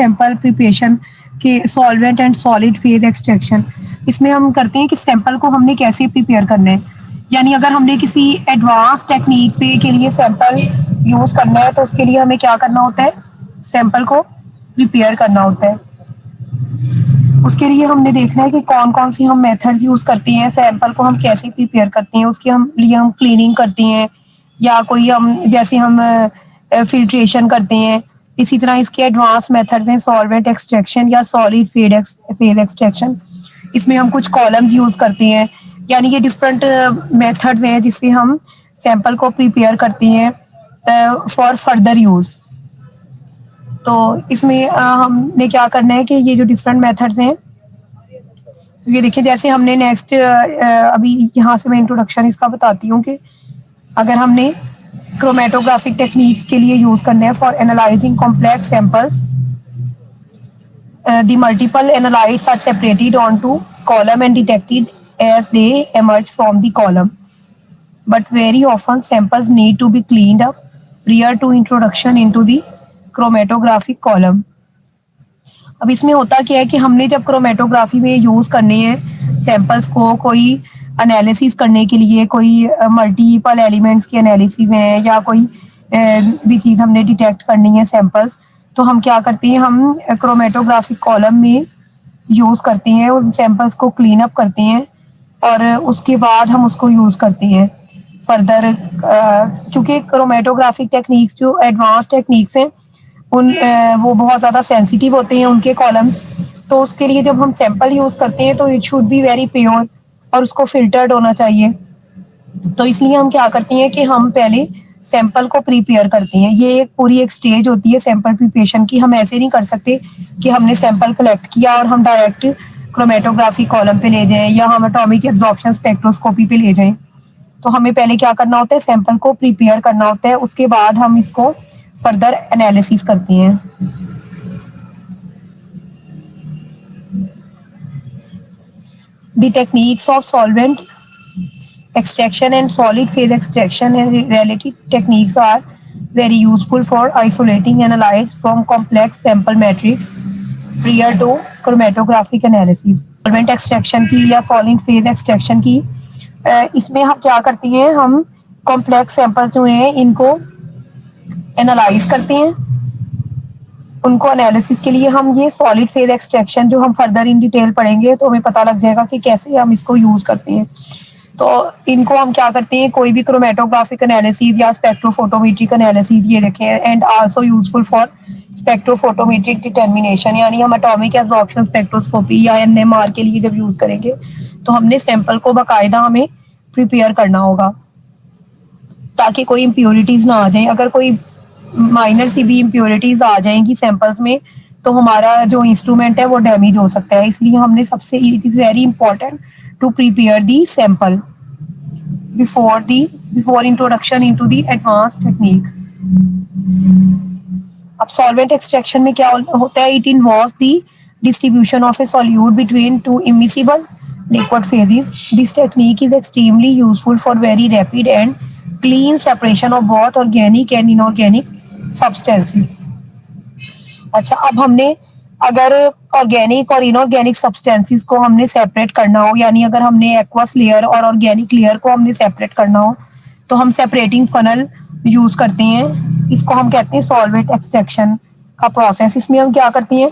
Sample preparation के solvent and solid phase extraction. इसमें हम करते हैं कि सैंपल को हमने कैसे प्रिपेयर करना है, यानी अगर हमने किसी एडवांस टेक्निक पे के लिए सैंपल यूज़ करना है तो उसके लिए हमें क्या करना होता है, सैंपल को प्रिपेयर करना होता है। उसके लिए हमने देखना है कि कौन कौन सी हम मेथड्स यूज़ करते हैं, सैंपल को हम कैसे प्रिपेयर करते हैं, उसके हम लिए हम क्लीनिंग करते हैं या कोई हम जैसे हम फिल्ट्रेशन करते हैं। इसी तरह इसके एडवांस मेथड्स हैं सॉल्वेंट एक्सट्रैक्शन या सॉलिड फेज एक्सट्रैक्शन। इसमें हम कुछ कॉलम्स यूज़ करते हैं, यानी ये डिफरेंट मेथड्स हैं जिससे हम सैंपल को प्रिपेयर करते हैं फॉर फर्दर यूज़। तो इसमें हमने क्या करना है कि ये जो डिफरेंट मेथड्स हैं, ये देखिए जैसे हमने नेक्स्ट अभी यहाँ से मैं इंट्रोडक्शन इसका बताती हूँ कि अगर हमने क्रोमेटोग्राफिक टेक्निक्स के लिए यूज़ करना है for analysing complex samples, the multiple analytes are separated onto column and detected as they emerge from the column. But very often samples need to be cleaned up prior to introduction into the chromatographic column. अब इसमें होता क्या है कि हमने जब chromatography में use करने हैं सैंपल्स को, कोई एनालिसिस करने के लिए, कोई मल्टीपल एलिमेंट्स की एनालिसिस है या कोई भी चीज़ हमने डिटेक्ट करनी है सैंपल्स, तो हम क्या करते हैं, हम क्रोमेटोग्राफिक कॉलम में यूज़ करते हैं, उन सैंपल्स को क्लीन अप करते हैं और उसके बाद हम उसको यूज़ करते हैं फर्दर। चूँकि क्रोमेटोग्राफिक टेक्निक्स जो एडवांस टेक्निक्स हैं उन वो बहुत ज़्यादा सेंसिटिव होते हैं उनके कॉलम्स, तो उसके लिए जब हम सैंपल यूज़ करते हैं तो it should be very pure और उसको फिल्टर्ड होना चाहिए। तो इसलिए हम क्या करते हैं कि हम पहले सैंपल को प्रिपेयर करते हैं। ये एक पूरी एक स्टेज होती है सैंपल प्रिपरेशन की। हम ऐसे नहीं कर सकते कि हमने सैंपल कलेक्ट किया और हम डायरेक्ट क्रोमेटोग्राफी कॉलम पे ले जाएं या हम एटॉमिक एब्जॉर्प्शन स्पेक्ट्रोस्कोपी पे ले जाएं। तो हमें पहले क्या करना होता है, सैंपल को प्रिपेयर करना होता है, उसके बाद हम इसको फर्दर एनालिसिस करते हैं। The techniques of solvent extraction and solid phase extraction and related techniques are very useful for isolating analytes from complex sample matrix prior to chromatographic analysis. Solvent extraction की या solid phase extraction की इसमें हम क्या करते हैं, हम complex samples जो हैं इनको analyze करते हैं। उनको एनालिसिस के लिए हम ये सॉलिड फेज एक्सट्रैक्शन जो हम फर्दर इन डिटेल पढ़ेंगे तो हमें पता लग जाएगा कि कैसे हम इसको यूज़ करते हैं। तो इनको हम क्या करते हैं, कोई भी क्रोमेटोग्राफिक एनालिसिस या स्पेक्ट्रोफोटोमेट्रिक एनालिसिस ये रखे हैं and also useful for spectrophotometric determination, यानी हम एटॉमिक एब्जॉर्प्शन स्पेक्ट्रोस्कोपी या एनएमआर के लिए जब यूज़ करेंगे तो हमने सैंपल को बाकायदा हमें प्रिपेयर करना होगा ताकि कोई इम्प्योरिटीज़ ना आ जाए। अगर कोई माइनर सी भी इम्प्योरिटीज़ आ जाएंगी सैंपल्स में तो हमारा जो इंस्ट्रूमेंट है वो डैमेज हो सकता है। इसलिए हमने सबसे it is very important to prepare the sample before introduction into the advanced technique. अब solvent extraction में क्या होता है, it involves the distribution of a solute between two immiscible liquid phases. This technique is extremely useful for very rapid and clean separation of both organic and inorganic substances. अच्छा, अब हमने अगर organic और inorganic substances को हमने separate करना हो, यानी अगर हमने एक्वस लेयर और ऑर्गेनिक लेयर को हमने सेपरेट करना हो तो हम सेपरेटिंग फनल यूज़ करते हैं। इसको हम कहते हैं सॉल्वेंट एक्सट्रैक्शन का प्रोसेस। इसमें हम क्या करते हैं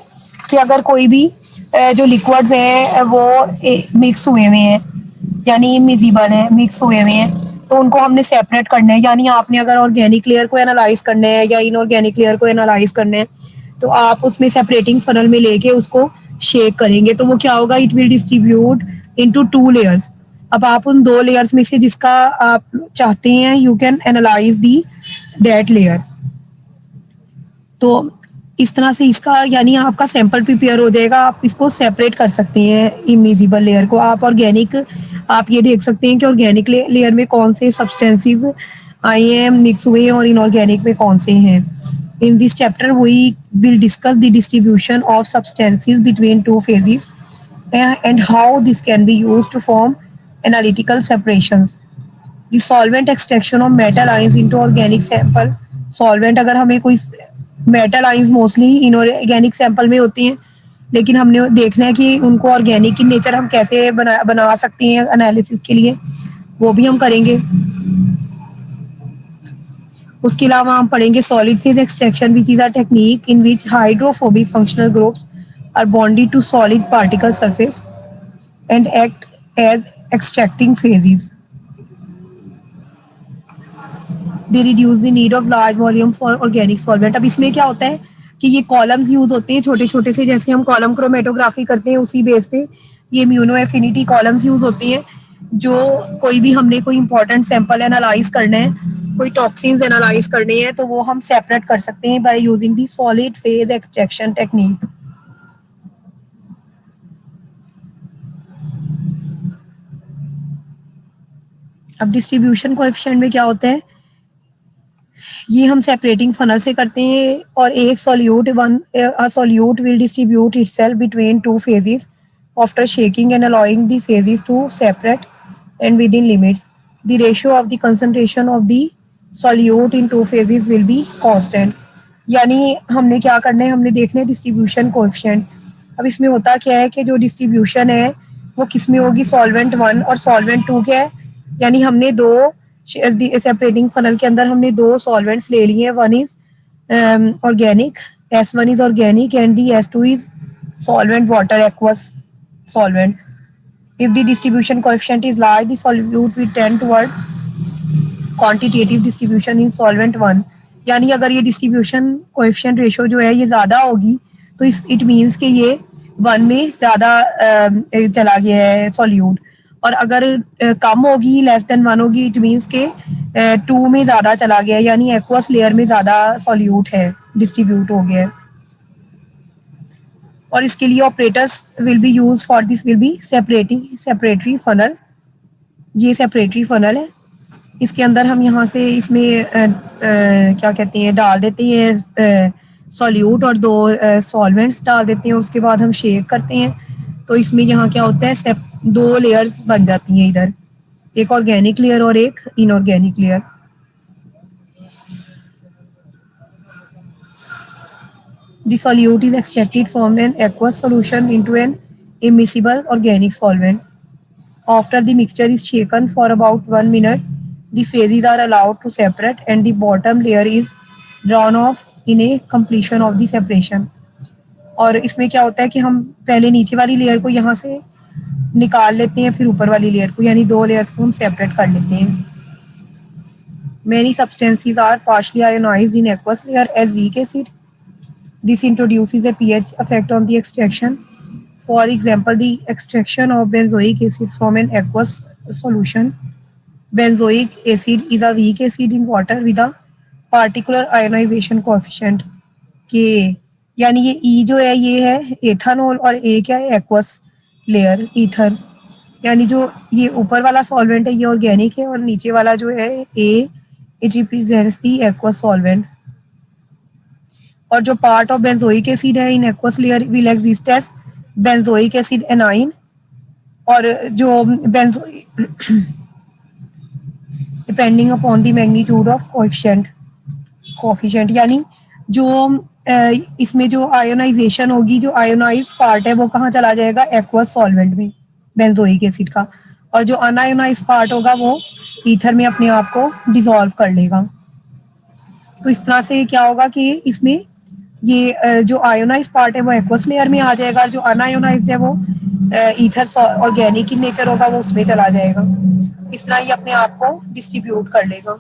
कि अगर कोई भी जो लिक्विड्स हैं वो मिक्स हुए हुए हैं यानी इमिजिबल हैं, मिक्स हुए हुए हैं, तो उनको हमने सेपरेट करना है। यानी आपने अगर ऑर्गेनिक लेयर को एनालाइज करना है या इनऑर्गेनिक लेयर को एनालाइज करना है तो आप उसमें सेपरेटिंग फनल में लेके उसको शेक करेंगे तो वो क्या होगा, it will distribute into 2 layers. अब आप उन 2 लेयर्स में से जिसका आप चाहते हैं you can analyse the that layer. तो इस तरह से इसका यानी आपका सैंपल प्रिपेयर हो जाएगा। आप इसको सेपरेट कर सकते हैं इमिजिबल लेयर को। आप ऑर्गेनिक आप ये देख सकते हैं कि ऑर्गेनिक लेयर में कौन से सब्सटेंसेस आए हैं मिक्स हुए और इनऑर्गेनिक में कौन से हैं। In this chapter, we will discuss the distribution of substances between two phases and how this can be used to form analytical separations. The solvent extraction of metal ions into organic sample. Solvent अगर हमें कोई metal ions mostly inorganic sample में होती हैं, लेकिन हमने देखना है कि उनको ऑर्गेनिक इन नेचर हम कैसे बना सकते हैं एनालिसिस के लिए, वो भी हम करेंगे। उसके अलावा हम पढ़ेंगे solid phase extraction which is a technique in which hydrophobic functional groups are bonded to solid particle surface and act as extracting phases. They reduce the need of large volume for organic solvent. अब इसमें क्या होता है कि ये columns use होते हैं छोटे छोटे से, जैसे हम कॉलम क्रोमेटोग्राफी करते हैं उसी बेस पे ये इम्यूनो एफिनिटी कॉलम्स यूज होती हैं। जो कोई भी हमने कोई इंपॉर्टेंट सैंपल एनालाइज करना है, कोई टॉक्सिन्स एनालाइज करने हैं, तो वो हम सेपरेट कर सकते हैं by using the solid phase extraction technique. अब डिस्ट्रीब्यूशन कोएफिशिएंट में क्या होता है, ये हम सेपरेटिंग फनल से करते हैं और एक solute will distribute itself between two phases after shaking and allowing the phases to separate and within limits the ratio of the concentration of the solute in two phases will be constant. यानी हमने क्या करना है, हमने देखना है distribution coefficient. अब इसमें होता क्या है कि जो डिस्ट्रीब्यूशन है वो किस में होगी, सॉल्वेंट 1 और सॉल्वेंट 2 क्या है, यानी हमने दो सेपरेटिंग फनल के अंदर हमने दो सॉल्वेंट्स ले लिए हैं। One is organic, S1 is organic and the S2 is solvent water aqueous solvent. If the distribution coefficient is large the solute will tend toward quantitative distribution in solvent 1। यानी अगर ये डिस्ट्रीब्यूशन कोएफिशिएंट रेशियो जो है ये ज़्यादा होगी तो it means कि ये 1 में ज़्यादा चला गया है सॉल्यूट, और अगर कम होगी लेस देन 1 होगी इट मीन्स के 2 में ज़्यादा चला गया, यानी एक्वस लेयर में ज़्यादा सॉल्यूट है, डिस्ट्रीब्यूट हो गया है। और इसके लिए operators will be use for this will be separatory funnel. ये सेपरेटरी फनल है, इसके अंदर हम यहाँ से इसमें क्या कहते हैं डाल देते हैं सॉल्यूट और दो सॉल्वेंट्स डाल देते हैं। उसके बाद हम शेक करते हैं तो इसमें यहाँ क्या होता है, दो लेयर्स बन जाती हैं, इधर एक ऑर्गेनिक लेयर और एक inorganic layer. The solute is extracted from an aqueous solution into an immiscible organic solvent. After the mixture is shaken for about 1 minute, the phases are allowed to separate and the bottom layer is drawn off in a completion of the separation. और इसमें क्या होता है कि हम पहले नीचे वाली लेयर को यहाँ से निकाल लेते हैं, फिर ऊपर वाली लेयर को, यानी दो लेयर्स को हम सेपरेट कर लेते हैं। Many substances are partially ionized in aqueous layer as weak acid. This introduces a pH effect on the extraction. For example, the extraction of benzoic acid from an aqueous solution. Benzoic acid is a weak acid in water with a particular ionization coefficient Ka. यानी ये E जो है ये है ethanol और A क्या है, aqueous layer ether. यानी जो ये ऊपर वाला सॉल्वेंट है ये ऑर्गेनिक है और नीचे वाला जो है A, it represents the aqueous solvent. और जो पार्ट ऑफ बेंजोइक एसिड है in aqueous layer will exist as benzoic acid anion. और जो depending upon the magnitude of coefficient, यानी जो इसमें जो आयोनाइजेशन होगी, जो आयोनाइज्ड पार्ट है वो कहाँ चला जाएगा, एक्वस सॉल्वेंट में बेंजोइक एसिड का, और जो अनआयोनाइज्ड पार्ट होगा वो ईथर में अपने आप को डिसॉल्व कर लेगा। तो इस तरह से क्या होगा कि इसमें ये जो आयोनाइज्ड पार्ट है वो एक्वस लेयर में आ जाएगा, जो अनआयोनाइज्ड है वो ईथर ऑर्गेनिक इन नेचर होगा वो उसमें चला जाएगा। इस तरह ये अपने आप को डिस्ट्रीब्यूट कर लेगा।